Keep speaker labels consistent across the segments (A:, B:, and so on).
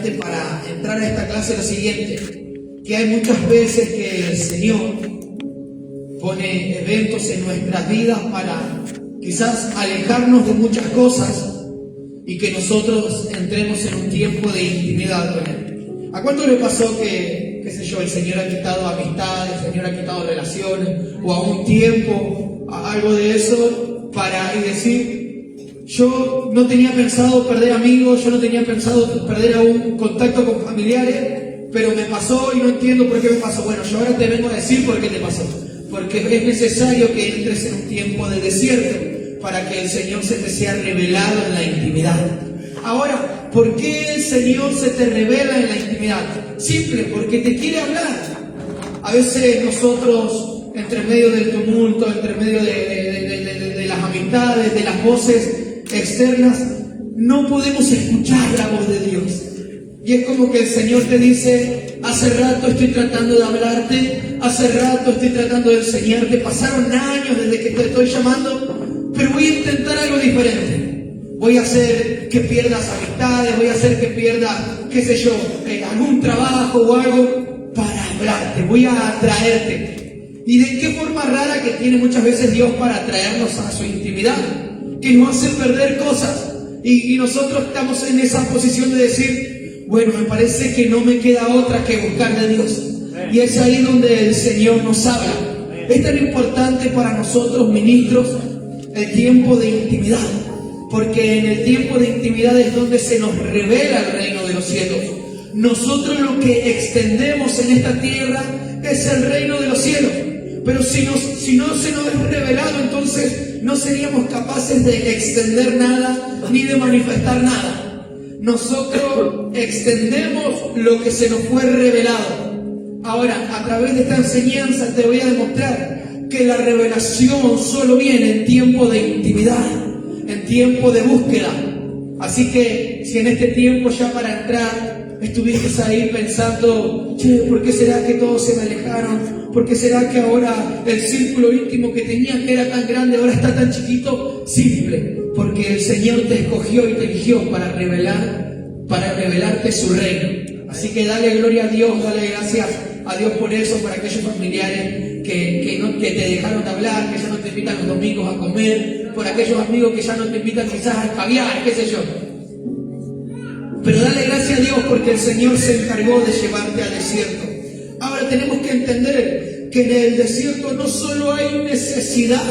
A: rápidamente para entrar a esta clase lo siguiente, que hay muchas veces que el Señor pone eventos en nuestras vidas para quizás alejarnos de muchas cosas y que nosotros entremos en un tiempo de intimidad con Él. ¿A cuánto le pasó que, qué sé yo, el Señor ha quitado amistades, el Señor ha quitado relaciones, o a un tiempo, a algo de eso, para decir, yo no tenía pensado perder amigos, yo no tenía pensado perder aún contacto con familiares, pero me pasó y no entiendo por qué me pasó? Bueno, yo ahora te vengo a decir por qué te pasó. Porque es necesario que entres en un tiempo de desierto para que el Señor se te sea revelado en la intimidad. Ahora, ¿por qué el Señor se te revela en la intimidad? Simple, porque te quiere hablar. A veces nosotros, entre medio del tumulto, entre medio de las amistades, de las voces externas, no podemos escuchar la voz de Dios. Y es como que el Señor te dice, hace rato estoy tratando de hablarte, hace rato estoy tratando de enseñarte, pasaron años desde que te estoy llamando, pero voy a intentar algo diferente. Voy a hacer que pierdas amistades, voy a hacer que pierdas, qué sé yo, algún trabajo o algo para hablarte, voy a atraerte. ¿Y de qué forma rara que tiene muchas veces Dios para atraernos a su intimidad? Que nos hace perder cosas. Y nosotros estamos en esa posición de decir, bueno, me parece que no me queda otra que buscar de Dios. Y es ahí donde el Señor nos habla. Es tan importante para nosotros, ministros, el tiempo de intimidad. Porque en el tiempo de intimidad es donde se nos revela el reino de los cielos. Nosotros lo que extendemos en esta tierra es el reino de los cielos. Pero si no se nos es revelado, entonces no seríamos capaces de extender nada ni de manifestar nada. Nosotros extendemos lo que se nos fue revelado. Ahora, a través de esta enseñanza te voy a demostrar que la revelación solo viene en tiempo de intimidad, en tiempo de búsqueda. Así que si en este tiempo ya para entrar estuviste ahí pensando, che, ¿por qué será que todos se me alejaron? ¿Por qué será que ahora el círculo íntimo que tenía, que era tan grande, ahora está tan chiquito? Simple, porque el Señor te escogió y te eligió para revelarte su reino. Así que dale gloria a Dios, dale gracias a Dios por eso, por aquellos familiares que te dejaron de hablar, que ya no te invitan los domingos a comer, por aquellos amigos que ya no te invitan quizás a escabiar, qué sé yo. Pero dale gracias a Dios porque el Señor se encargó de llevarte al desierto. Ahora tenemos que entender que en el desierto no solo hay necesidad,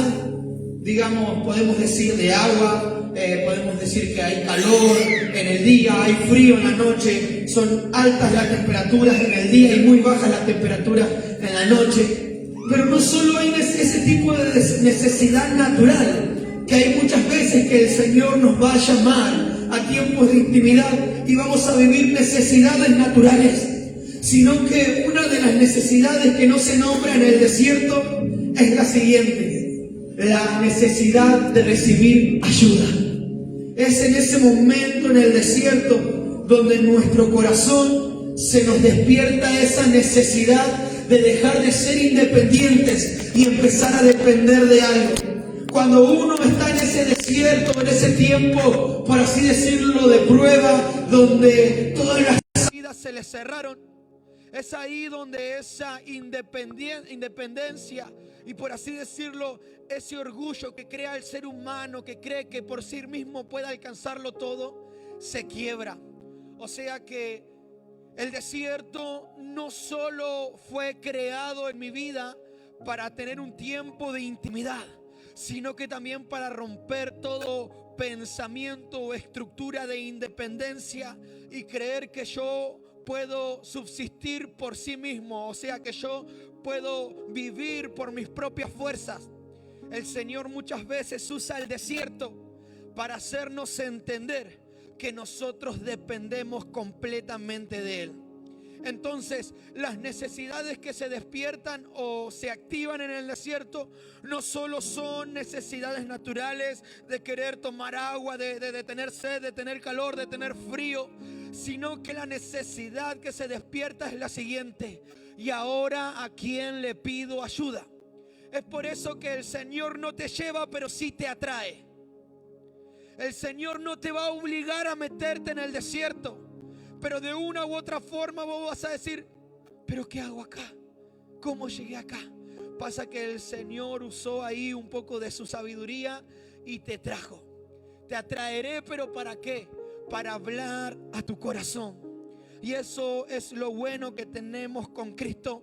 A: digamos, podemos decir de agua, podemos decir que hay calor en el día, hay frío en la noche, son altas las temperaturas en el día y muy bajas las temperaturas en la noche. Pero no solo hay ese tipo de necesidad natural, que hay muchas veces que el Señor nos va a llamar a tiempos de intimidad y vamos a vivir necesidades naturales, sino que una de las necesidades que no se nombra en el desierto es la siguiente: la necesidad de recibir ayuda. Es en ese momento en el desierto donde en nuestro corazón se nos despierta esa necesidad de dejar de ser independientes y empezar a depender de algo. Cuando uno está en ese desierto, en ese tiempo, por así decirlo, de prueba, donde todas las salidas se le cerraron, es ahí donde esa independencia y, por así decirlo, ese orgullo que crea el ser humano, que cree que por sí mismo puede alcanzarlo todo, se quiebra. O sea que el desierto no solo fue creado en mi vida para tener un tiempo de intimidad, sino que también para romper todo pensamiento o estructura de independencia y creer que yo puedo subsistir por sí mismo, o sea que yo puedo vivir por mis propias fuerzas. El Señor muchas veces usa el desierto para hacernos entender que nosotros dependemos completamente de Él. Entonces, las necesidades que se despiertan o se activan en el desierto no solo son necesidades naturales de querer tomar agua, de tener sed, de tener calor, de tener frío, sino que la necesidad que se despierta es la siguiente: ¿y ahora a quién le pido ayuda? Es por eso que el Señor no te lleva, pero sí te atrae. El Señor no te va a obligar a meterte en el desierto,
B: pero de una u otra forma vos vas a decir: ¿pero qué hago acá? ¿Cómo llegué acá? Pasa que el Señor usó ahí un poco de su sabiduría y te trajo. Te atraeré, pero ¿para qué? Para hablar a tu corazón. Y eso es lo bueno que tenemos con Cristo,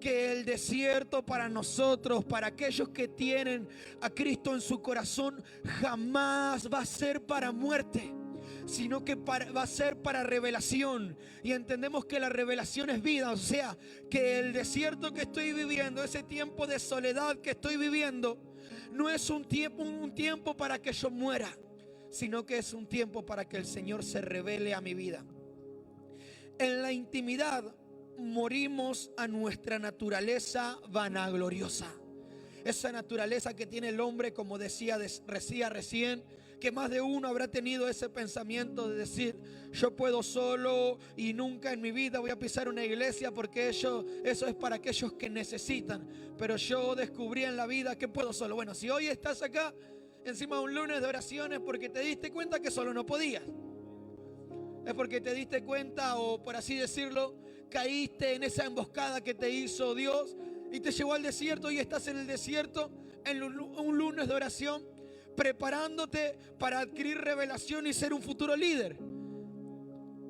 B: que el desierto para nosotros, para aquellos que tienen a Cristo en su corazón, jamás va a ser para muerte, sino que va a ser para revelación. Y entendemos que la revelación es vida. O sea, que el desierto que estoy viviendo, ese tiempo de soledad que estoy viviendo, no es un tiempo para que yo muera, sino que es un tiempo para que el Señor se revele a mi vida. En la intimidad morimos a nuestra naturaleza vanagloriosa. Esa naturaleza que tiene el hombre, como decía recién, que más de uno habrá tenido ese pensamiento de decir: yo puedo solo y nunca en mi vida voy a pisar una iglesia, porque eso es para aquellos que necesitan. Pero yo descubrí en la vida que puedo solo. Bueno, si hoy estás acá encima de un lunes de oraciones, porque te diste cuenta que solo no podías. Es porque te diste cuenta, o por así decirlo, caíste en esa emboscada que te hizo Dios y te llevó al desierto, y estás en el desierto en un lunes de oración, preparándote para adquirir revelación y ser un futuro líder.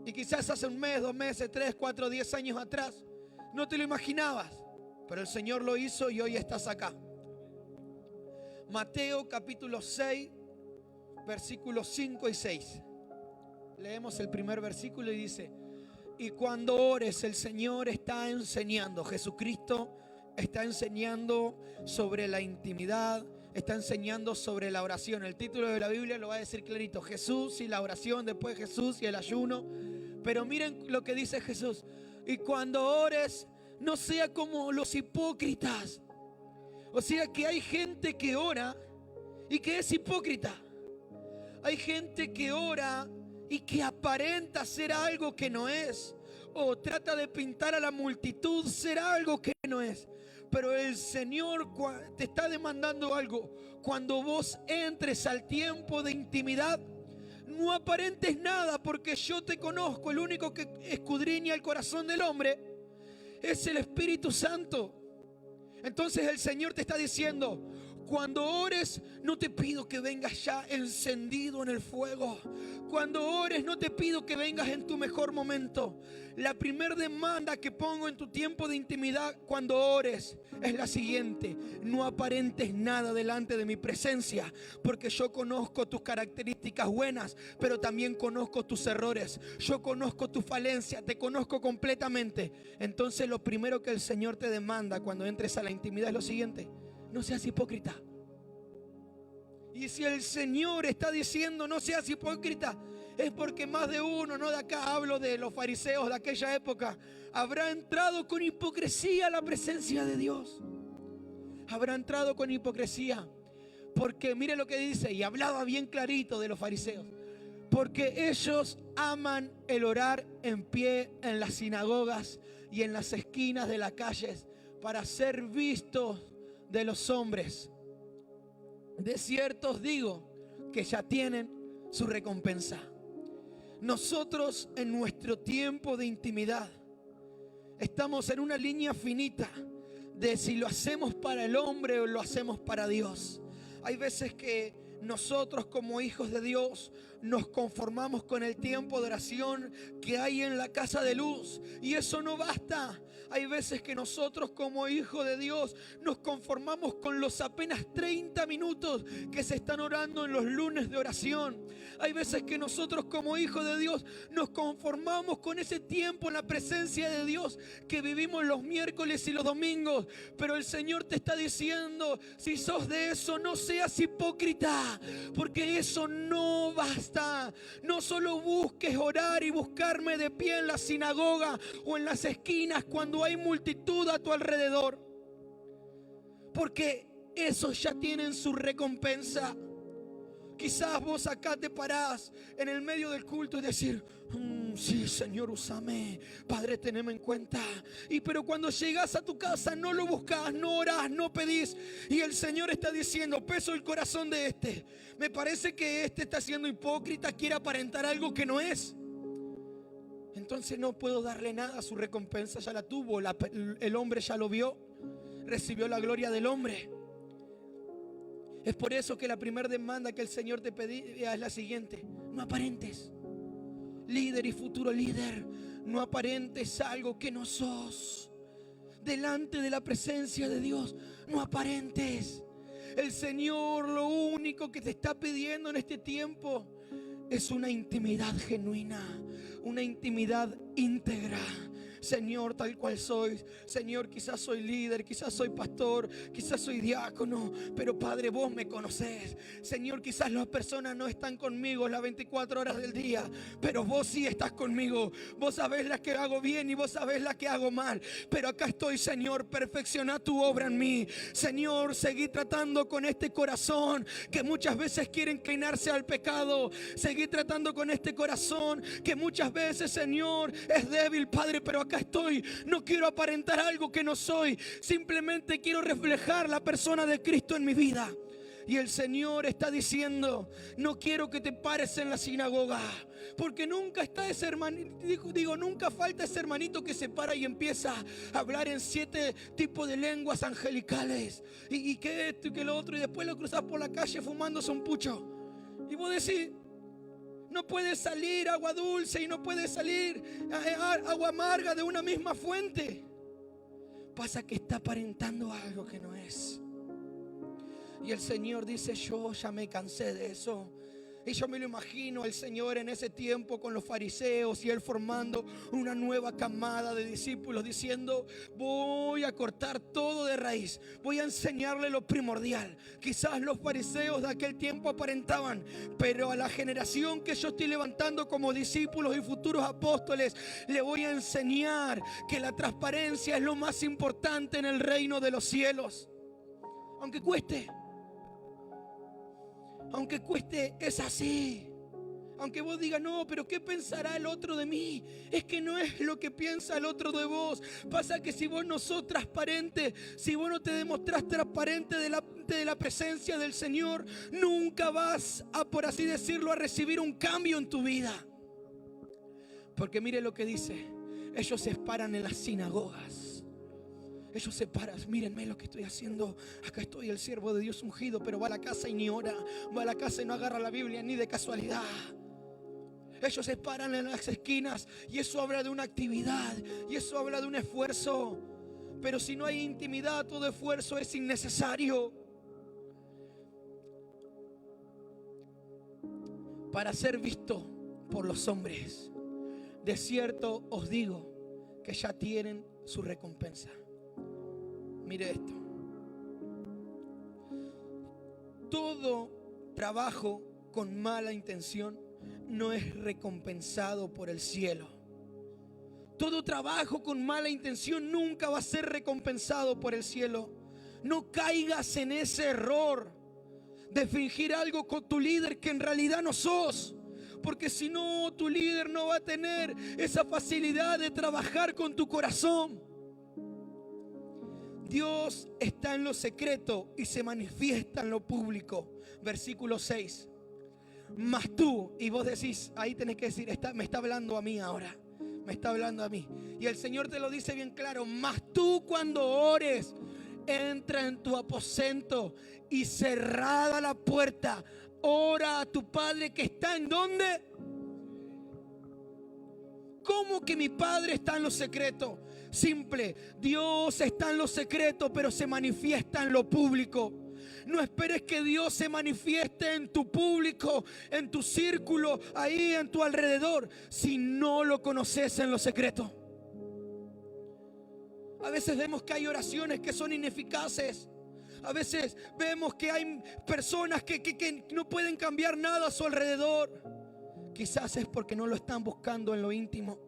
B: Y quizás hace un mes, 2 meses, 3, 4, 10 años atrás no te lo imaginabas, pero el Señor lo hizo y hoy estás acá. Mateo capítulo 6, versículos 5 y 6. Leemos el primer versículo y dice: y cuando ores, el Señor está enseñando, Jesucristo está enseñando sobre la intimidad, está enseñando sobre la oración. El título de la Biblia lo va a decir clarito: Jesús y la oración, después Jesús y el ayuno. Pero miren lo que dice Jesús: y cuando ores, no sea como los hipócritas. O sea que hay gente que ora y que es hipócrita. Hay gente que ora y que aparenta ser algo que no es, o trata de pintar a la multitud ser algo que no es. Pero el Señor te está demandando algo. Cuando vos entres al tiempo de intimidad, no aparentes nada, porque yo te conozco. El único que escudriña el corazón del hombre es el Espíritu Santo. Entonces el Señor te está diciendo: cuando ores, no te pido que vengas ya encendido en el fuego. Cuando ores, no te pido que vengas en tu mejor momento. La primera demanda que pongo en tu tiempo de intimidad cuando ores es la siguiente: no aparentes nada delante de mi presencia, porque yo conozco tus características buenas, pero también conozco tus errores. Yo conozco tu falencia, te conozco completamente. Entonces lo primero que el Señor te demanda cuando entres a la intimidad es lo siguiente: no seas hipócrita. Y si el Señor está diciendo no seas hipócrita, es porque más de uno, no de acá, hablo de los fariseos de aquella época, habrá entrado con hipocresía a la presencia de Dios. Habrá entrado con hipocresía. Porque mire lo que dice, y hablaba bien clarito de los fariseos: porque ellos aman el orar en pie en las sinagogas y en las esquinas de las calles, para ser vistos de los hombres. De cierto os digo que ya tienen su recompensa. Nosotros en nuestro tiempo de intimidad estamos en una línea finita de si lo hacemos para el hombre o lo hacemos para Dios. Hay veces que nosotros como hijos de Dios nos conformamos con el tiempo de oración que hay en la casa de luz, y eso no basta. Hay veces que nosotros como hijos de Dios nos conformamos con los apenas 30 minutos que se están orando en los lunes de oración. Hay veces que nosotros como hijos de Dios nos conformamos con ese tiempo en la presencia de Dios que vivimos los miércoles y los domingos. Pero el Señor te está diciendo: si sos de eso, no seas hipócrita, porque eso no basta. No solo busques orar y buscarme de pie en la sinagoga o en las esquinas cuando hay multitud a tu alrededor, porque esos ya tienen su recompensa. Quizás vos acá te parás en el medio del culto y decir: sí, Señor, úsame, Padre, teneme en cuenta. Pero cuando llegas a tu casa no lo buscas, no orás, no pedís. Y el Señor está diciendo: peso el corazón de este. Me parece que este está siendo hipócrita, quiere aparentar algo que no es. entonces no puedo darle nada. Su recompensa ya la tuvo, el hombre ya lo vio, recibió la gloria del hombre. Es por eso que la primera demanda que el Señor te pedía es la siguiente: no aparentes. Líder y futuro líder, no aparentes algo que no sos. Delante de la presencia de Dios, no aparentes. El Señor lo único que te está pidiendo en este tiempo es una intimidad genuina, una intimidad íntegra. Señor, tal cual soy. Señor, quizás soy líder, quizás soy pastor, quizás soy diácono, pero Padre, vos me conocés. Señor, quizás las personas no están conmigo las 24 horas del día, pero vos sí estás conmigo. Vos sabés las que hago bien y vos sabés las que hago mal, pero acá estoy, Señor. Perfecciona tu obra en mí. Señor, seguí tratando con este corazón que muchas veces quiere inclinarse al pecado. Seguí tratando con este corazón que muchas veces, Señor, es débil, Padre, pero acá estoy. No quiero aparentar algo que no soy. Simplemente quiero reflejar la persona de Cristo en mi vida. Y el Señor está diciendo: no quiero que te pares en la sinagoga, porque nunca está ese hermanito, nunca falta ese hermanito que se para y empieza a hablar en 7 tipos de lenguas angelicales. Y que esto y que lo otro, y después lo cruzas por la calle fumándose un pucho. Y vos decís: no puede salir agua dulce y no puede salir agua amarga de una misma fuente. Pasa que está aparentando algo que no es. Y el Señor dice: yo ya me cansé de eso. Y yo me lo imagino el Señor en ese tiempo con los fariseos y Él formando una nueva camada de discípulos diciendo: voy a cortar todo de raíz, voy a enseñarle lo primordial. Quizás los fariseos de aquel tiempo aparentaban, pero a la generación que yo estoy levantando como discípulos y futuros apóstoles, le voy a enseñar que la transparencia es lo más importante en el reino de los cielos. Aunque cueste. Aunque cueste, es así. Aunque vos digas: no, pero ¿qué pensará el otro de mí? Es que no es lo que piensa el otro de vos. Pasa que si vos no sos transparente, si vos no te demostrás transparente delante de la presencia del Señor, nunca vas a, por así decirlo, a recibir un cambio en tu vida. Porque mire lo que dice: ellos se paran en las sinagogas. Ellos se paran: mírenme lo que estoy haciendo. Acá estoy, el siervo de Dios ungido, pero va a la casa y ni ora. Va a la casa y no agarra la Biblia ni de casualidad. Ellos se paran en las esquinas y eso habla de una actividad y eso habla de un esfuerzo. Pero si no hay intimidad, todo esfuerzo es innecesario. Para ser visto por los hombres, de cierto os digo que ya tienen su recompensa. Mire esto: todo trabajo con mala intención no es recompensado por el cielo. Todo trabajo con mala intención nunca va a ser recompensado por el cielo. No caigas en ese error de fingir algo con tu líder que en realidad no sos. Porque si no, tu líder no va a tener esa facilidad de trabajar con tu corazón. Dios está en lo secreto y se manifiesta en lo público. Versículo 6. Mas tú, y vos decís, ahí tenés que decir: me está hablando a mí ahora. Me está hablando a mí. Y el Señor te lo dice bien claro: mas tú cuando ores, entra en tu aposento y cerrada la puerta, ora a tu Padre que está ¿en dónde? ¿Cómo que mi Padre está en lo secreto? Simple: Dios está en lo secreto, pero se manifiesta en lo público. No esperes que Dios se manifieste en tu público, en tu círculo, ahí en tu alrededor, si no lo conoces en lo secreto. A veces vemos que hay oraciones que son ineficaces. A veces vemos que hay personas que no pueden cambiar nada a su alrededor. Quizás es porque no lo están buscando en lo íntimo.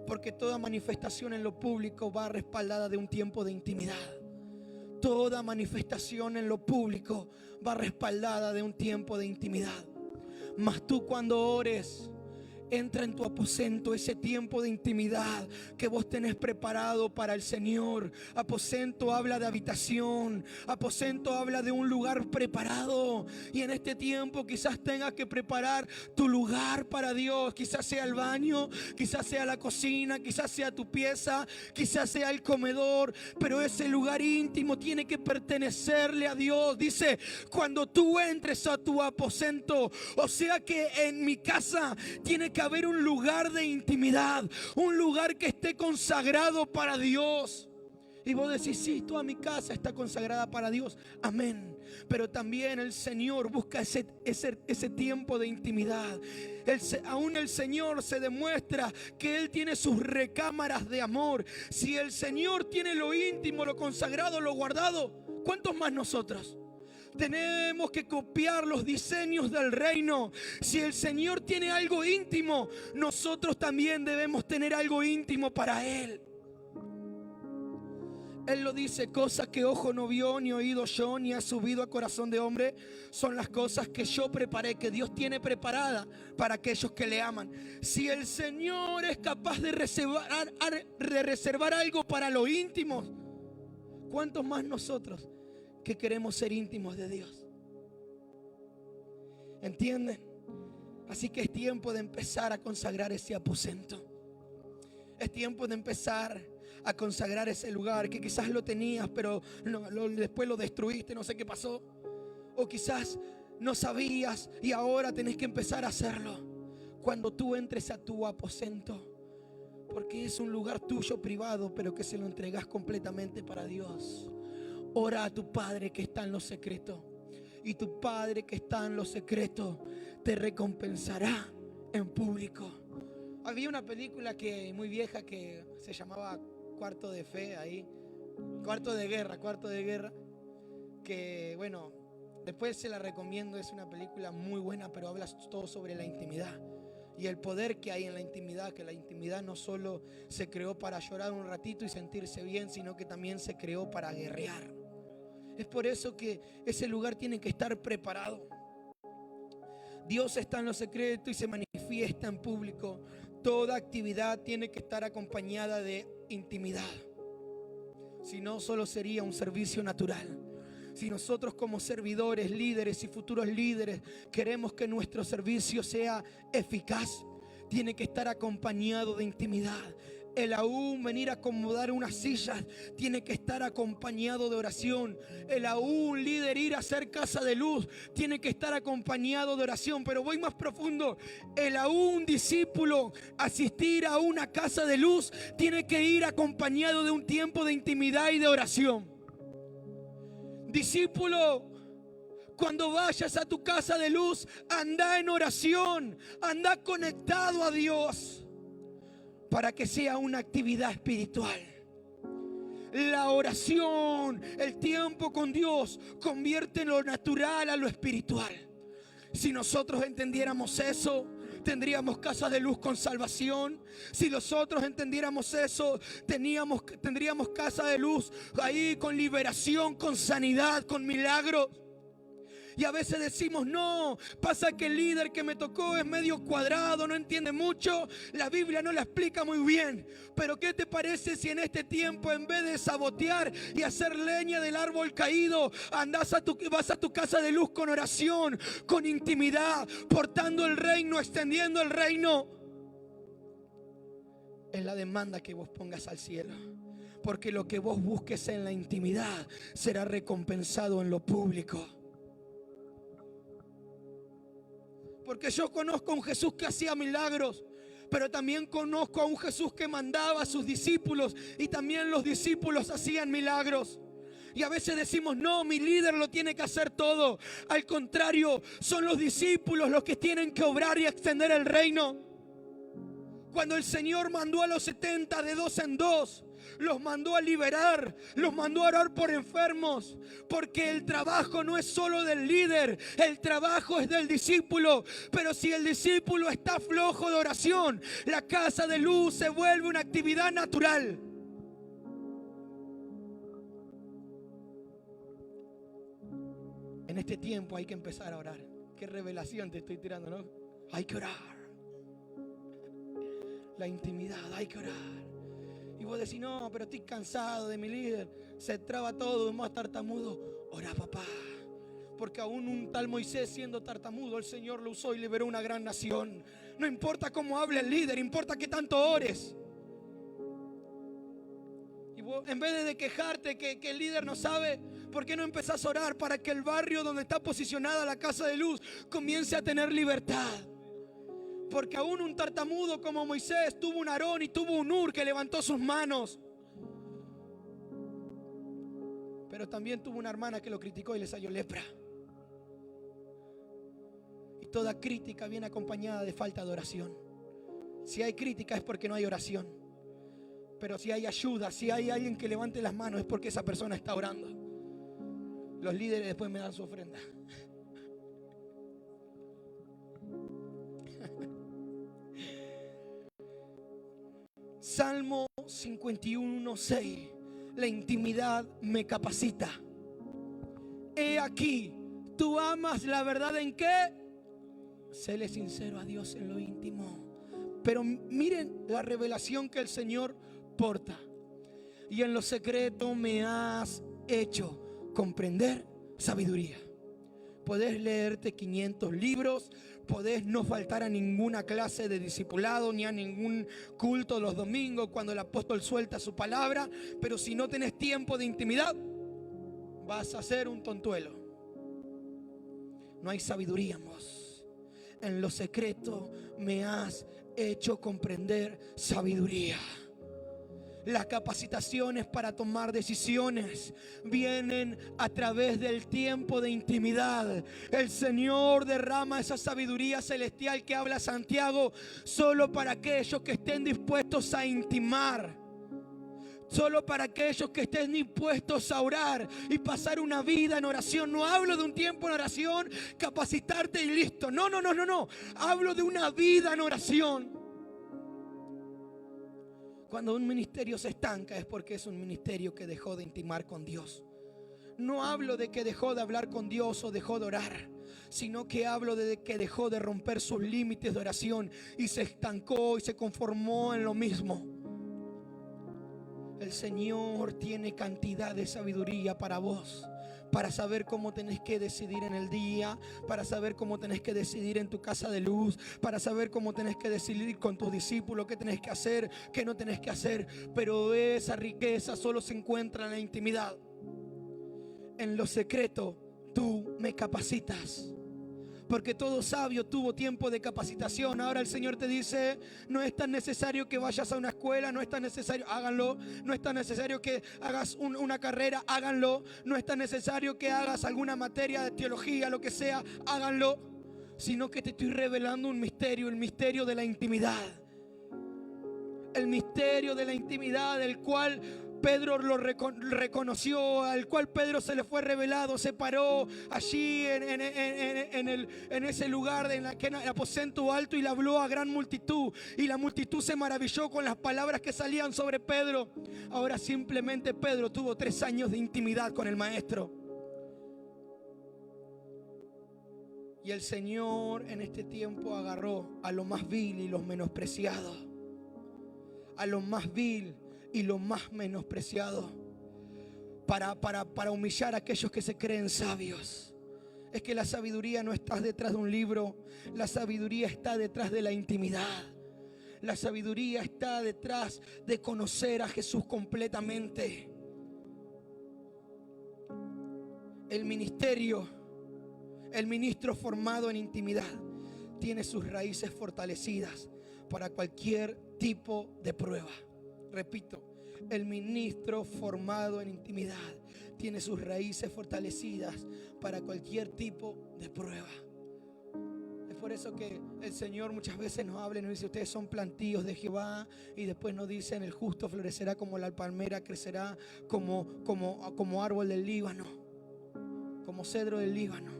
B: Porque toda manifestación en lo público va respaldada de un tiempo de intimidad. Toda manifestación en lo público va respaldada de un tiempo de intimidad. Mas tú cuando ores, Entra en tu aposento, ese tiempo de intimidad que vos tenés preparado para el Señor. Aposento habla de habitación, aposento habla de un lugar preparado. Y en este tiempo quizás tengas que preparar tu lugar para Dios. Quizás sea el baño, quizás sea la cocina, quizás sea tu pieza, quizás sea el comedor. Pero ese lugar íntimo tiene que pertenecerle a Dios. Dice, cuando tú entres a tu aposento, o sea que en mi casa tiene que haber un lugar de intimidad, un lugar que esté consagrado para Dios. Y vos decís, sí, toda mi casa está consagrada para Dios, amén. Pero también el Señor busca ese tiempo de intimidad. Aún el Señor se demuestra que Él tiene sus recámaras de amor. Si el Señor tiene lo íntimo, lo consagrado, lo guardado, ¿cuántos más nosotros? Tenemos que copiar los diseños del reino. Si el Señor tiene algo íntimo, nosotros también debemos tener algo íntimo para Él. Él lo dice, cosas que ojo no vio, ni oído yo, ni ha subido a corazón de hombre, son las cosas que yo preparé, que Dios tiene preparada para aquellos que le aman. Si el Señor es capaz de reservar algo para lo íntimo, ¿cuántos más nosotros que queremos ser íntimos de Dios? ¿Entienden? Así que es tiempo de empezar a consagrar ese aposento. Es tiempo de empezar a consagrar ese lugar que quizás lo tenías, pero después lo destruiste, no sé qué pasó. O quizás no sabías y ahora tenés que empezar a hacerlo. Cuando tú entres a tu aposento, porque es un lugar tuyo privado, pero que se lo entregas completamente para Dios. Ora a tu Padre que está en lo secreto, y tu Padre que está en lo secreto te recompensará en público. Había una película muy vieja que se llamaba Cuarto de Fe, ahí, Cuarto de Guerra, que bueno, después se la recomiendo, es una película muy buena, pero habla todo sobre la intimidad y el poder que hay en la intimidad, que la intimidad no solo se creó para llorar un ratito y sentirse bien, sino que también se creó para guerrear. Es por eso que ese lugar tiene que estar preparado. Dios está en lo secreto y se manifiesta en público. Toda actividad tiene que estar acompañada de intimidad. Si no, solo sería un servicio natural. Si nosotros como servidores, líderes y futuros líderes queremos que nuestro servicio sea eficaz, tiene que estar acompañado de intimidad. El aún venir a acomodar unas sillas tiene que estar acompañado de oración. El aún líder ir a hacer casa de luz tiene que estar acompañado de oración. Pero voy más profundo. El aún discípulo asistir a una casa de luz tiene que ir acompañado de un tiempo de intimidad y de oración. Discípulo, cuando vayas a tu casa de luz, anda en oración, anda conectado a Dios, para que sea una actividad espiritual. La oración, el tiempo con Dios, convierte lo natural a lo espiritual. Si nosotros entendiéramos eso, tendríamos casas de luz con salvación. Si nosotros entendiéramos eso, tendríamos casas de luz ahí con liberación, con sanidad, con milagros. Y a veces decimos, no, pasa que el líder que me tocó es medio cuadrado, no entiende mucho, la Biblia no la explica muy bien. Pero ¿qué te parece si en este tiempo, en vez de sabotear y hacer leña del árbol caído, vas a tu casa de luz con oración, con intimidad, portando el reino, extendiendo el reino? Es la demanda que vos pongas al cielo. Porque lo que vos busques en la intimidad será recompensado en lo público. Porque yo conozco a un Jesús que hacía milagros, pero también conozco a un Jesús que mandaba a sus discípulos y también los discípulos hacían milagros. Y a veces decimos, no, mi líder lo tiene que hacer todo. Al contrario, son los discípulos los que tienen que obrar y extender el reino. Cuando el Señor mandó a los 70 de 2 en 2, los mandó a liberar, los mandó a orar por enfermos, porque el trabajo no es solo del líder, el trabajo es del discípulo. Pero si el discípulo está flojo de oración, la casa de luz se vuelve una actividad natural. En este tiempo hay que empezar a orar. Qué revelación te estoy tirando, ¿no? Hay que orar. La intimidad, hay que orar. Y vos decís, no, pero estoy cansado de mi líder, se traba todo, es más tartamudo. Ora, papá, porque aún un tal Moisés, siendo tartamudo, el Señor lo usó y liberó una gran nación. No importa cómo hable el líder, importa que tanto ores. Y vos, en vez de quejarte que el líder no sabe, ¿por qué no empezás a orar para que el barrio donde está posicionada la casa de luz comience a tener libertad? Porque aún un tartamudo como Moisés tuvo un Aarón y tuvo un Hur que levantó sus manos. Pero también tuvo una hermana que lo criticó y le salió lepra. Y toda crítica viene acompañada de falta de oración. Si hay crítica es porque no hay oración. Pero si hay ayuda, si hay alguien que levante las manos, es porque esa persona está orando. Los líderes después me dan su ofrenda. Salmo 51:6. La intimidad me capacita. He aquí, tú amas la verdad ¿en qué? Séle sincero a Dios en lo íntimo. Pero miren la revelación que el Señor porta. Y en lo secreto me has hecho comprender sabiduría. Podés leerte 500 libros, podés no faltar a ninguna clase de discipulado ni a ningún culto los domingos cuando el apóstol suelta su palabra, pero si no tenés tiempo de intimidad, vas a ser un tontuelo. No hay sabiduría en vos. En lo secreto me has hecho comprender sabiduría. Las capacitaciones para tomar decisiones vienen a través del tiempo de intimidad. El Señor derrama esa sabiduría celestial que habla Santiago solo para aquellos que estén dispuestos a intimar. Solo para aquellos que estén dispuestos a orar y pasar una vida en oración. No hablo de un tiempo en oración, capacitarte y listo. No. Hablo de una vida en oración. Cuando un ministerio se estanca es porque es un ministerio que dejó de intimar con Dios. No hablo de que dejó de hablar con Dios o dejó de orar, sino que hablo de que dejó de romper sus límites de oración y se estancó y se conformó en lo mismo. El Señor tiene cantidad de sabiduría para vos, para saber cómo tenés que decidir en el día, para saber cómo tenés que decidir en tu casa de luz, para saber cómo tenés que decidir con tus discípulos qué tenés que hacer, qué no tenés que hacer. Pero esa riqueza solo se encuentra en la intimidad. En lo secreto tú me capacitas. Porque todo sabio tuvo tiempo de capacitación. Ahora el Señor te dice, no es tan necesario que vayas a una escuela, no es tan necesario, háganlo. No es tan necesario que hagas una carrera, háganlo. No es tan necesario que hagas alguna materia de teología, lo que sea, háganlo. Sino que te estoy revelando un misterio, el misterio de la intimidad. El misterio de la intimidad, del cual Pedro lo reconoció, al cual Pedro se le fue revelado, se paró allí en ese lugar, en el aposento alto, y le habló a gran multitud, y la multitud se maravilló con las palabras que salían sobre Pedro. Ahora simplemente Pedro tuvo 3 años de intimidad con el maestro. Y el Señor en este tiempo agarró a lo más vil y los menospreciados, a lo más vil y lo más menospreciado, para humillar a aquellos que se creen sabios. Es que la sabiduría no está detrás de un libro, la sabiduría está detrás de la intimidad. La sabiduría está detrás de conocer a Jesús completamente. El ministro formado en intimidad tiene sus raíces fortalecidas para cualquier tipo de prueba. Repito, el ministro formado en intimidad tiene sus raíces fortalecidas para cualquier tipo de prueba. Es por eso que el Señor muchas veces nos habla y nos dice, ustedes son plantíos de Jehová, y después nos dicen, el justo florecerá como la palmera, crecerá como árbol del Líbano, como cedro del Líbano.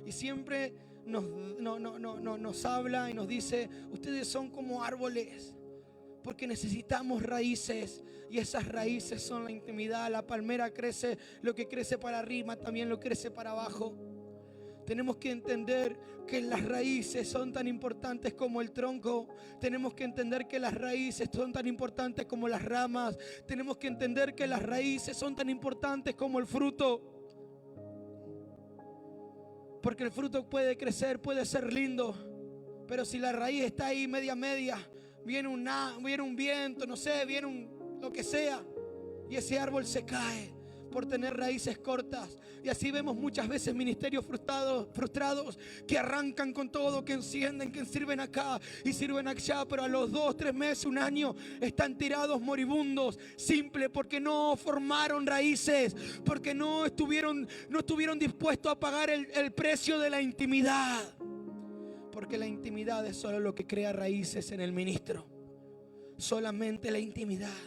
B: Y siempre nos habla y nos dice, ustedes son como árboles, porque necesitamos raíces, y esas raíces son la intimidad. La palmera crece, lo que crece para arriba también lo crece para abajo. Tenemos que entender que las raíces son tan importantes como el tronco. Tenemos que entender que las raíces son tan importantes como las ramas. Tenemos que entender que las raíces son tan importantes como el fruto. Porque el fruto puede crecer, puede ser lindo, pero si la raíz está ahí media, viene un viento, no sé, lo que sea, y ese árbol se cae por tener raíces cortas. Y así vemos muchas veces ministerios frustrados que arrancan con todo, que encienden, que sirven acá y sirven allá, pero a los 2, 3 meses, un año están tirados moribundos, simple porque no formaron raíces, porque no estuvieron dispuestos a pagar el precio de la intimidad. Porque la intimidad es solo lo que crea raíces en el ministro, solamente la intimidad.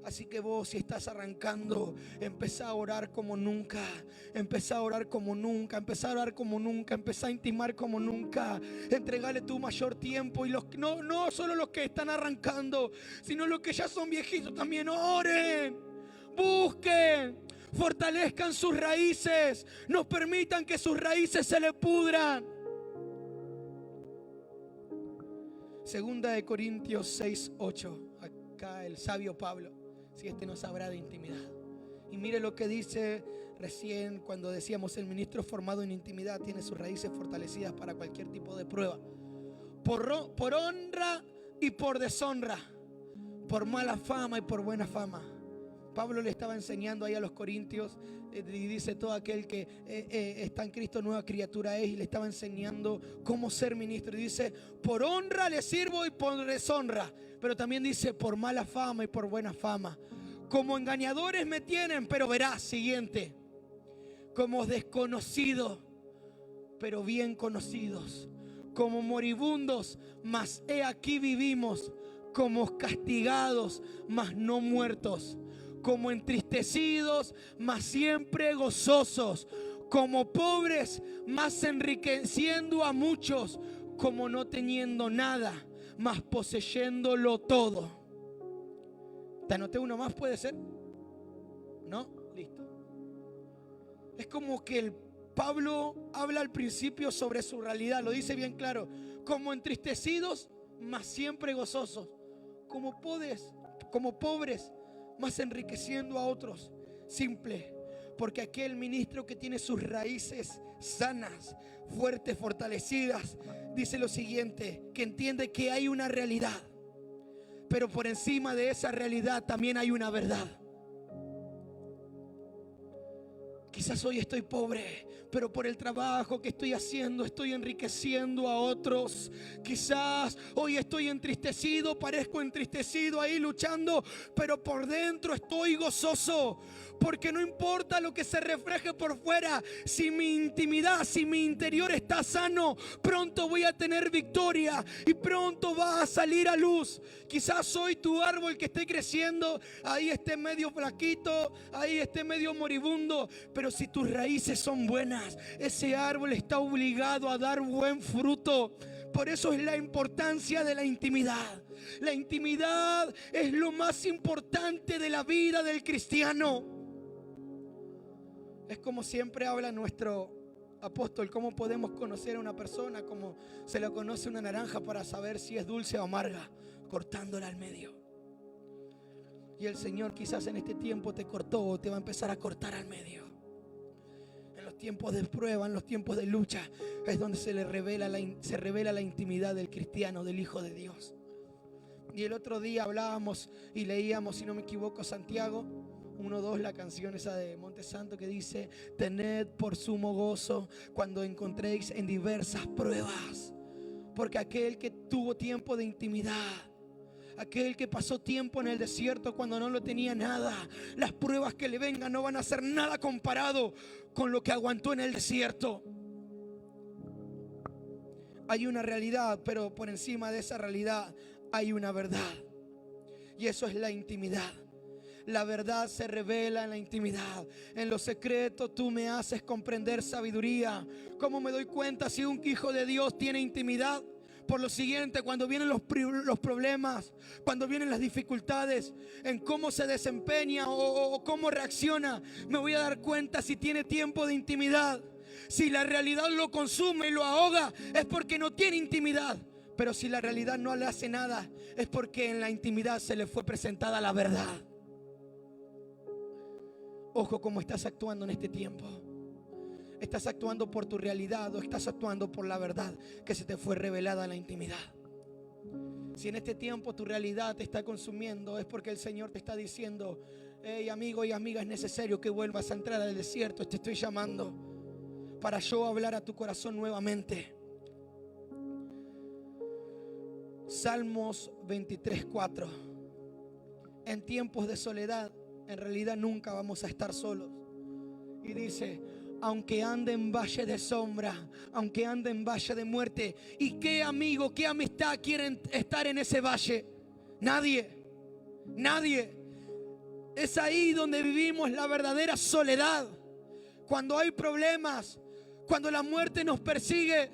B: Así que vos, si estás arrancando, empezá a orar como nunca. Empezá a orar como nunca. Empezá a orar como nunca. Empezá a intimar como nunca. Entregale tu mayor tiempo. Y no solo los que están arrancando, sino los que ya son viejitos también oren. Busquen. Fortalezcan sus raíces. No permitan que sus raíces se le pudran. Segunda de Corintios 6, 8. Acá el sabio Pablo, si este no sabrá de intimidad. Y mire lo que dice recién cuando decíamos: el ministro formado en intimidad tiene sus raíces fortalecidas para cualquier tipo de prueba. Por honra y por deshonra, por mala fama y por buena fama. Pablo le estaba enseñando ahí a los corintios y dice: todo aquel que está en Cristo, nueva criatura es. Y le estaba enseñando cómo ser ministro. Y dice: por honra le sirvo y por deshonra. Pero también dice: por mala fama y por buena fama. Como engañadores me tienen, pero verás, siguiente, como desconocidos, pero bien conocidos. Como moribundos, mas he aquí vivimos. Como castigados, mas no muertos. Como entristecidos, mas siempre gozosos. Como pobres, mas enriqueciendo a muchos. Como no teniendo nada, mas poseyéndolo todo. ¿Te anoté uno más? ¿Puede ser? ¿No? Listo. Es como que el Pablo habla al principio sobre su realidad. Lo dice bien claro. Como entristecidos, mas siempre gozosos. Como pobres, más enriqueciendo a otros. Simple, porque aquel ministro que tiene sus raíces sanas, fuertes, fortalecidas, dice lo siguiente: que entiende que hay una realidad, pero por encima de esa realidad también hay una verdad. Quizás hoy estoy pobre, pero por el trabajo que estoy haciendo estoy enriqueciendo a otros. Quizás hoy estoy entristecido, parezco entristecido ahí luchando, pero por dentro estoy gozoso. Porque no importa lo que se refleje por fuera, si mi intimidad, si mi interior está sano, pronto voy a tener victoria y pronto va a salir a luz. Quizás hoy tu árbol que esté creciendo, ahí esté medio flaquito, ahí esté medio moribundo, pero si tus raíces son buenas, ese árbol está obligado a dar buen fruto. Por eso es la importancia de la intimidad. La intimidad es lo más importante de la vida del cristiano. Es como siempre habla nuestro apóstol: cómo podemos conocer a una persona como se la conoce una naranja para saber si es dulce o amarga, cortándola al medio. Y el Señor quizás en este tiempo te cortó o te va a empezar a cortar al medio. En los tiempos de prueba, en los tiempos de lucha, es donde se revela la intimidad del cristiano, del Hijo de Dios. Y el otro día hablábamos y leíamos, si no me equivoco, Santiago 1:2, la canción esa de Monte Santo que dice: tened por sumo gozo cuando encontréis en diversas pruebas, porque aquel que tuvo tiempo de intimidad, aquel que pasó tiempo en el desierto cuando no lo tenía nada, las pruebas que le vengan no van a ser nada comparado con lo que aguantó en el desierto. Hay una realidad, pero por encima de esa realidad hay una verdad, y eso es la intimidad. La verdad se revela en la intimidad. En lo secreto tú me haces comprender sabiduría. ¿Cómo me doy cuenta si un hijo de Dios tiene intimidad? Por lo siguiente: cuando vienen los problemas, cuando vienen las dificultades, en cómo se desempeña o cómo reacciona, me voy a dar cuenta si tiene tiempo de intimidad. Si la realidad lo consume y lo ahoga, es porque no tiene intimidad. Pero si la realidad no le hace nada, es porque en la intimidad se le fue presentada la verdad. Ojo cómo estás actuando en este tiempo. ¿Estás actuando por tu realidad o estás actuando por la verdad que se te fue revelada en la intimidad? Si en este tiempo tu realidad te está consumiendo, es porque el Señor te está diciendo: hey, amigo y amiga, es necesario que vuelvas a entrar al desierto. Te estoy llamando para yo hablar a tu corazón nuevamente. Salmos 23:4. En tiempos de soledad, en realidad nunca vamos a estar solos. Y dice: aunque ande en valle de sombra, aunque ande en valle de muerte. ¿Y qué amigo, qué amistad quieren estar en ese valle? Nadie, nadie. Es ahí donde vivimos la verdadera soledad. Cuando hay problemas, cuando la muerte nos persigue.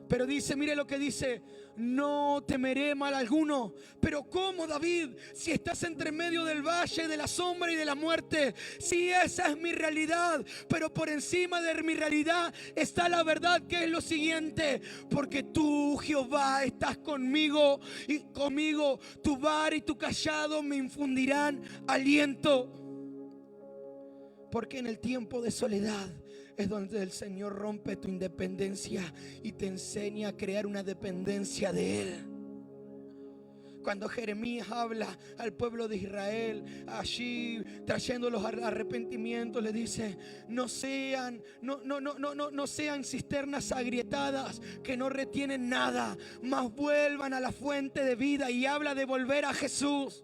B: Pero dice, mire lo que dice: no temeré mal alguno. Pero ¿cómo, David? Si estás entre medio del valle de la sombra y de la muerte. Si esa es mi realidad, pero por encima de mi realidad está la verdad, que es lo siguiente: porque tú, Jehová, estás conmigo, y conmigo tu vara y tu cayado me infundirán aliento. Porque en el tiempo de soledad es donde el Señor rompe tu independencia y te enseña a crear una dependencia de Él. Cuando Jeremías habla al pueblo de Israel, allí trayéndolos al arrepentimiento, le dice: no sean cisternas agrietadas que no retienen nada, mas vuelvan a la fuente de vida. Y habla de volver a Jesús.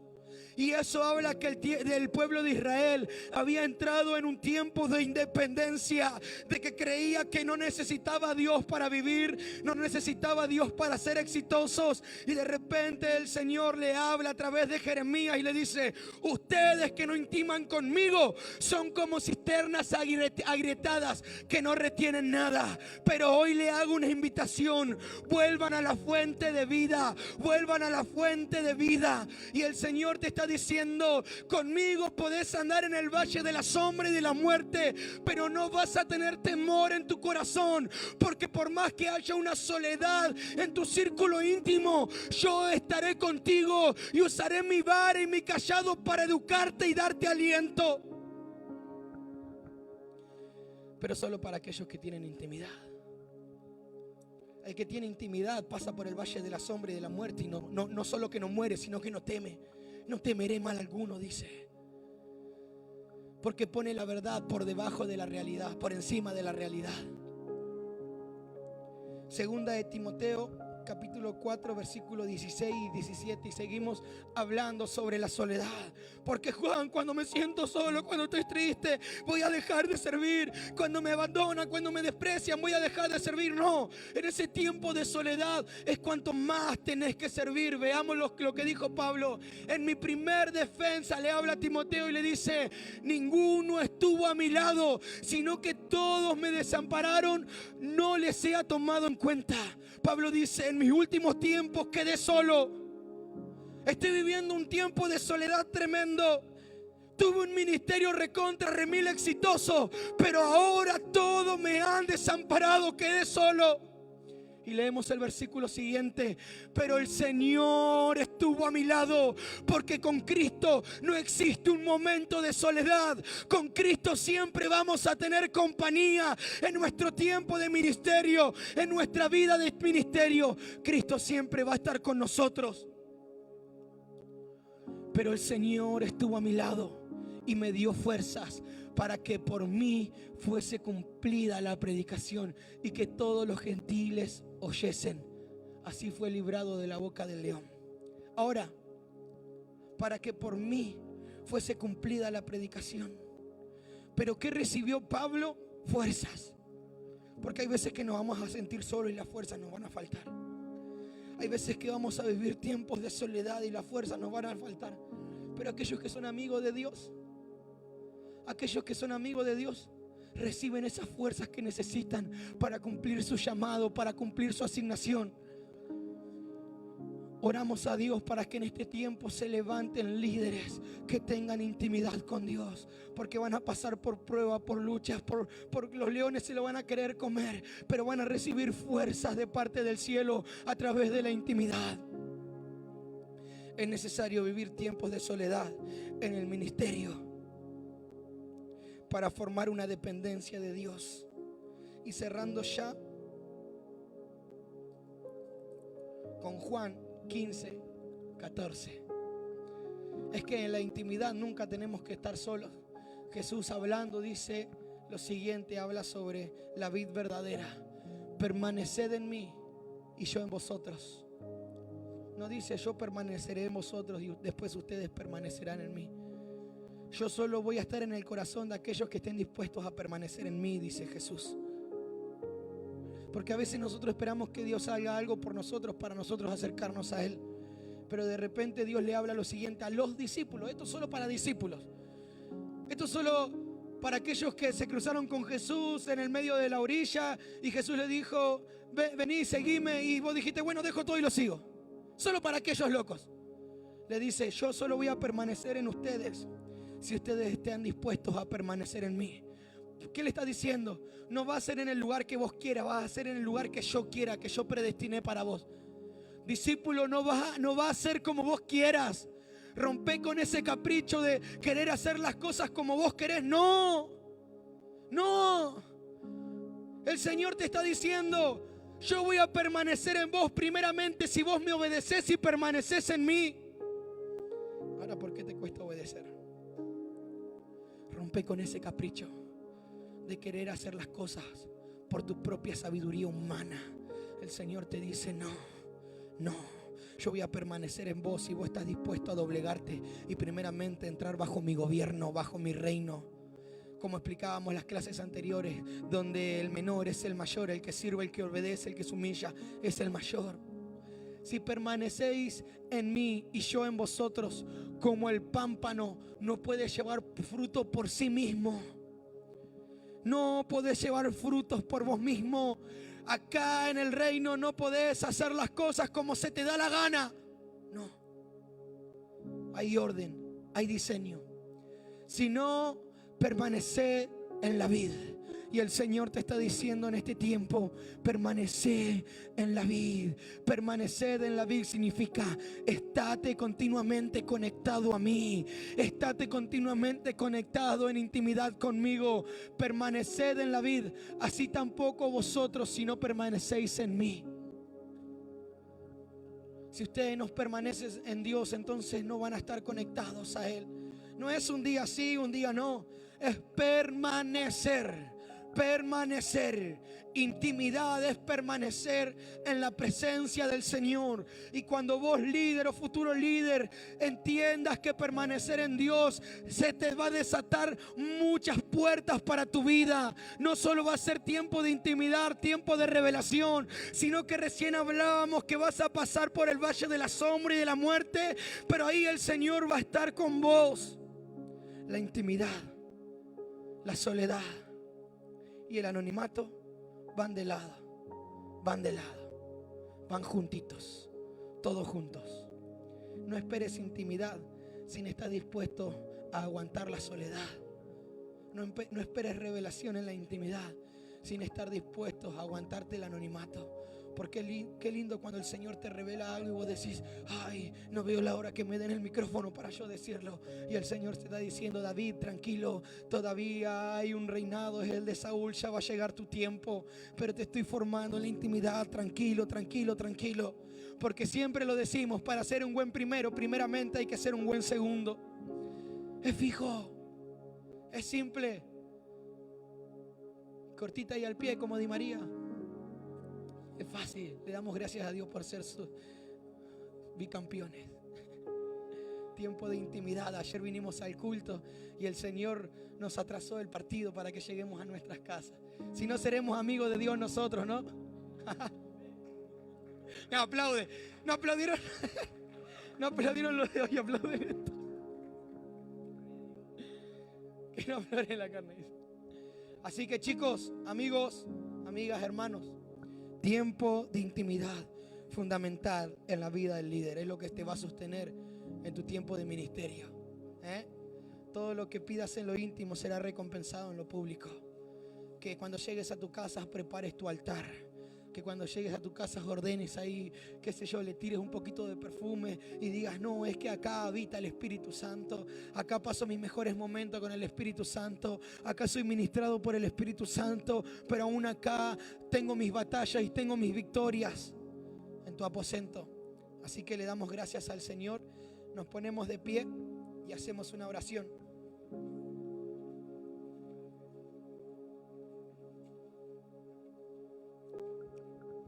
B: Y eso habla que el pueblo de Israel había entrado en un tiempo de independencia, de que creía que no necesitaba a Dios para vivir, no necesitaba a Dios para ser exitosos. Y de repente el Señor le habla a través de Jeremías y le dice: ustedes que no intiman conmigo son como cisternas agrietadas que no retienen nada. Pero hoy le hago una invitación: vuelvan a la fuente de vida, vuelvan a la fuente de vida. Y el Señor te está diciendo: conmigo podés andar en el valle de la sombra y de la muerte, pero no vas a tener temor en tu corazón, porque por más que haya una soledad en tu círculo íntimo, yo estaré contigo y usaré mi vara y mi cayado para educarte y darte aliento. Pero solo para aquellos que tienen intimidad. El que tiene intimidad pasa por el valle de la sombra y de la muerte, y no solo que no muere, sino que no teme. No temeré mal alguno, dice. Porque pone la verdad por debajo de la realidad, por encima de la realidad. Segunda de Timoteo, capítulo 4, versículos 16 y 17. Y seguimos hablando sobre la soledad. Porque Juan, cuando me siento solo, cuando estoy triste, voy a dejar de servir. Cuando me abandonan, cuando me desprecian, voy a dejar de servir. No, en ese tiempo de soledad es cuanto más tenés que servir. Veamos lo que dijo Pablo. En mi primer defensa le habla a Timoteo y le dice: ninguno estuvo a mi lado, sino que todos me desampararon, no les he tomado en cuenta. Pablo dice: en mis últimos tiempos quedé solo. Estoy viviendo un tiempo de soledad tremendo. Tuve un ministerio recontra remil exitoso, pero ahora todos me han desamparado, quedé solo. Y leemos el versículo siguiente: pero el Señor estuvo a mi lado, porque con Cristo no existe un momento de soledad. Con Cristo siempre vamos a tener compañía en nuestro tiempo de ministerio, en nuestra vida de ministerio. Cristo siempre va a estar con nosotros. Pero el Señor estuvo a mi lado y me dio fuerzas para que por mí fuese cumplida la predicación y que todos los gentiles oyesen. Así fue librado de la boca del león. Ahora, para que por mí fuese cumplida la predicación. ¿Pero qué recibió Pablo? Fuerzas. Porque hay veces que nos vamos a sentir solos y las fuerzas nos van a faltar. Hay veces que vamos a vivir tiempos de soledad y las fuerzas nos van a faltar. Pero aquellos que son amigos de Dios, reciben esas fuerzas que necesitan para cumplir su llamado, para cumplir su asignación. Oramos a Dios para que en este tiempo se levanten líderes que tengan intimidad con Dios, porque van a pasar por pruebas, por luchas, por los leones se lo van a querer comer, pero van a recibir fuerzas de parte del cielo a través de la intimidad. Es necesario vivir tiempos de soledad en el ministerio para formar una dependencia de Dios. Y cerrando ya con Juan 15, 14. Es que en la intimidad nunca tenemos que estar solos. Jesús hablando dice lo siguiente, habla sobre la vid verdadera. Permaneced en mí y yo en vosotros. No dice yo permaneceré en vosotros y después ustedes permanecerán en mí. Yo solo voy a estar en el corazón de aquellos que estén dispuestos a permanecer en mí, dice Jesús. Porque a veces nosotros esperamos que Dios haga algo por nosotros para nosotros acercarnos a Él. Pero de repente Dios le habla lo siguiente a los discípulos. Esto es solo para discípulos. Esto es solo para aquellos que se cruzaron con Jesús en el medio de la orilla y Jesús le dijo, vení, seguime, y vos dijiste, bueno, dejo todo y lo sigo. Solo para aquellos locos. Le dice, yo solo voy a permanecer en ustedes si ustedes estén dispuestos a permanecer en mí. ¿Qué le está diciendo? No va a ser en el lugar que vos quieras, va a ser en el lugar que yo quiera, que yo predestiné para vos. Discípulo, no va a ser como vos quieras. Rompé con ese capricho de querer hacer las cosas como vos querés. No. El Señor te está diciendo, yo voy a permanecer en vos primeramente si vos me obedecés y permanecés en mí. Ahora, ¿por qué te cuesta obedecer? Rompe con ese capricho de querer hacer las cosas por tu propia sabiduría humana. El Señor te dice, no, yo voy a permanecer en vos si vos estás dispuesto a doblegarte y primeramente entrar bajo mi gobierno, bajo mi reino. Como explicábamos en las clases anteriores, donde el menor es el mayor, el que sirve, el que obedece, el que se humilla es el mayor. Si permanecéis en mí y yo en vosotros, como el pámpano no puede llevar fruto por sí mismo, no podés llevar frutos por vos mismo. Acá en el reino no podés hacer las cosas como se te da la gana. No. Hay orden, hay diseño. Si no, permanecé en la vid. Y el Señor te está diciendo en este tiempo, permanecé en la vid. Permanecer en la vid significa estate continuamente conectado a mí. Estate continuamente conectado en intimidad conmigo. Permaneced en la vid. Así tampoco vosotros si no permanecéis en mí. Si ustedes no permanecen en Dios, entonces no van a estar conectados a Él. No es un día sí, un día no. Es permanecer. Permanecer. Intimidad es permanecer en la presencia del Señor. Y cuando vos, líder o futuro líder, entiendas que permanecer en Dios, se te va a desatar muchas puertas para tu vida. No solo va a ser tiempo de intimidad, tiempo de revelación, sino que recién hablábamos que vas a pasar por el valle de la sombra y de la muerte, pero ahí el Señor va a estar con vos. La intimidad, la soledad y el anonimato van de lado, van juntitos, todos juntos. No esperes intimidad sin estar dispuesto a aguantar la soledad. No esperes revelación en la intimidad sin estar dispuestos a aguantarte el anonimato. Porque qué lindo cuando el Señor te revela algo y vos decís, ay, no veo la hora que me den el micrófono para yo decirlo. Y el Señor te está diciendo, David, tranquilo, todavía hay un reinado, es el de Saúl, ya va a llegar tu tiempo. Pero te estoy formando en la intimidad, tranquilo. Porque siempre lo decimos, para ser un buen primero, primeramente hay que ser un buen segundo. Es fijo, es simple, cortita y al pie como Di María. Es fácil, le damos gracias a Dios por ser sus bicampeones. Tiempo de intimidad. Ayer vinimos al culto y el Señor nos atrasó el partido para que lleguemos a nuestras casas. Si no, seremos amigos de Dios nosotros, ¿no? Me aplaude. No aplaudieron. No aplaudieron los de hoy, aplauden esto. Que no aplauden la carne. Así que chicos, amigos, amigas, hermanos, tiempo de intimidad. fundamental en la vida del líder. Es lo que te va a sostener en tu tiempo de ministerio. Todo lo que pidas en lo íntimo será recompensado en lo público. Que cuando llegues a tu casa prepares tu altar. Que cuando llegues a tu casa ordenes ahí, qué sé yo, le tires un poquito de perfume y digas: no, es que acá habita el Espíritu Santo, acá paso mis mejores momentos con el Espíritu Santo, acá soy ministrado por el Espíritu Santo, pero aún acá tengo mis batallas y tengo mis victorias en tu aposento. Así que le damos gracias al Señor, nos ponemos de pie y hacemos una oración.